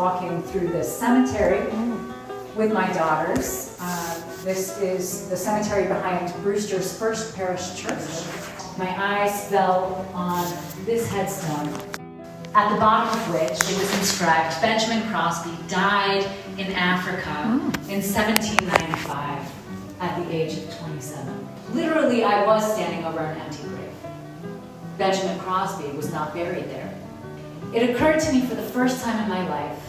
walking through the cemetery with my daughters. This is the cemetery behind Brewster's First Parish Church. My eyes fell on this headstone, at the bottom of which it was inscribed, Benjamin Crosby died in Africa in 1795 at the age of 27. Literally, I was standing over an empty grave. Benjamin Crosby was not buried there. It occurred to me for the first time in my life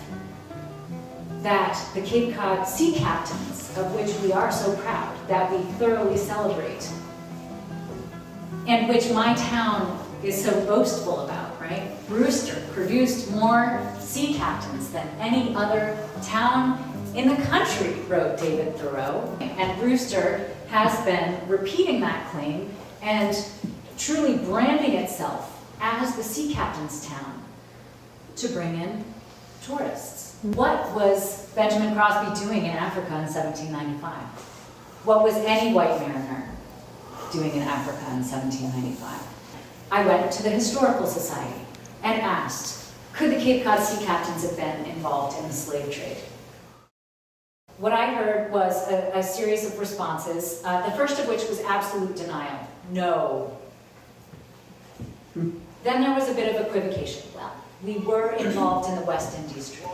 that the Cape Cod sea captains, of which we are so proud, that we thoroughly celebrate, and which my town is so boastful about, right? Brewster produced more sea captains than any other town in the country, wrote David Thoreau. And Brewster has been repeating that claim and truly branding itself as the sea captain's town to bring in tourists. What was Benjamin Crosby doing in Africa in 1795? What was any white mariner doing in Africa in 1795? I went to the Historical Society and asked, could the Cape Cod sea captains have been involved in the slave trade? What I heard was a series of responses, the first of which was absolute denial. No. Then there was a bit of equivocation. Well, we were involved in the West Indies trade.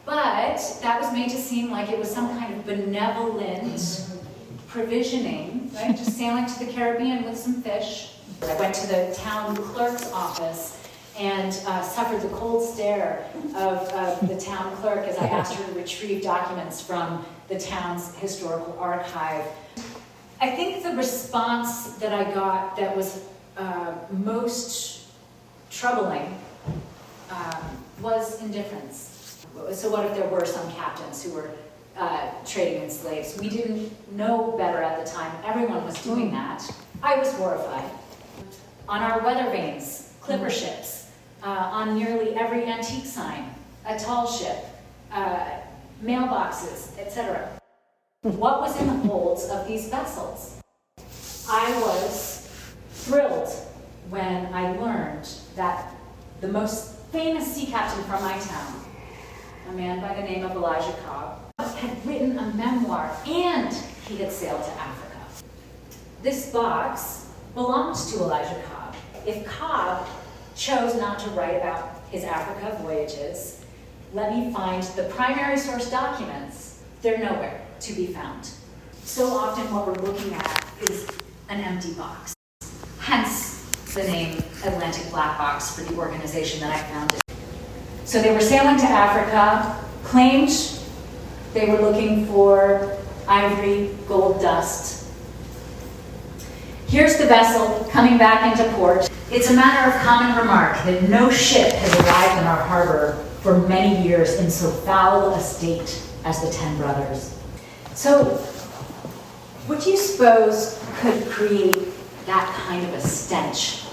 But that was made to seem like it was some kind of benevolent provisioning, right? Just sailing to the Caribbean with some fish. I went to the town clerk's office and suffered the cold stare of the town clerk as I asked her to retrieve documents from the town's historical archive. I think the response that I got that was most troubling was indifference. So what if there were some captains who were trading in slaves? We didn't know better at the time. Everyone was doing that. I was horrified. On our weather vanes, clipper ships, on nearly every antique sign, a tall ship, mailboxes, etc. What was in the holds of these vessels? I was thrilled when I learned that the most famous sea captain from my town, a man by the name of Elijah Cobb, had written a memoir and he had sailed to Africa. This box belongs to Elijah Cobb. If Cobb chose not to write about his Africa voyages, let me find the primary source documents. They're nowhere to be found. So often what we're looking at is an empty box. Hence the name Atlantic Black Box for the organization that I founded. So they were sailing to Africa, claimed they were looking for ivory, gold dust. Here's the vessel coming back into port. It's a matter of common remark that no ship has arrived in our harbor for many years in so foul a state as the 10 Brothers. So, what do you suppose could create that kind of a stench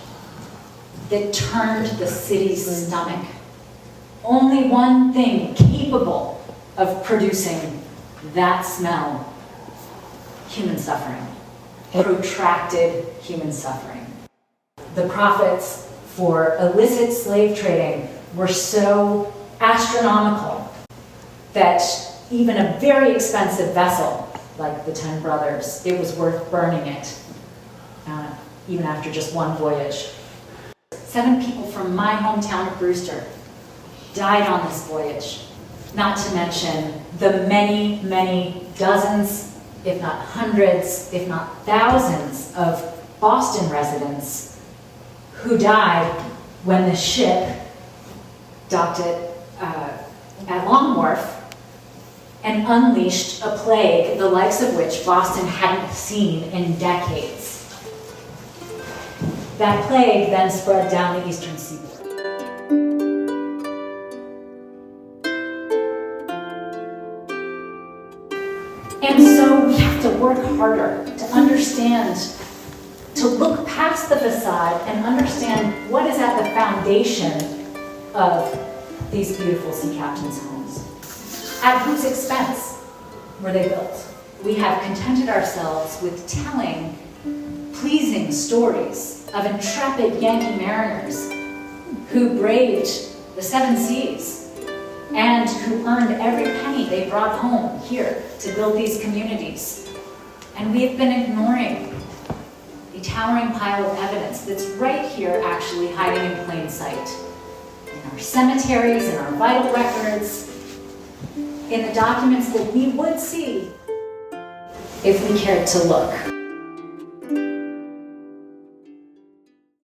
that turned the city's stomach? Only one thing capable of producing that smell: human suffering. Protracted human suffering. The profits for illicit slave trading were so astronomical that even a very expensive vessel like the 10 Brothers, it was worth burning it, even after just one voyage. 7 people from my hometown of Brewster died on this voyage, not to mention the many, many dozens, if not hundreds, if not thousands of Boston residents who died when the ship docked at Long Wharf and unleashed a plague the likes of which Boston hadn't seen in decades. That plague then spread down the eastern seaboard. And so we have to work harder to understand, to look past the facade and understand what is at the foundation of these beautiful sea captains' homes. At whose expense were they built? We have contented ourselves with telling pleasing stories of intrepid Yankee mariners who braved the 7 seas, and who earned every penny they brought home here to build these communities. And we have been ignoring a towering pile of evidence that's right here, actually hiding in plain sight. In our cemeteries, in our vital records, in the documents that we would see if we cared to look.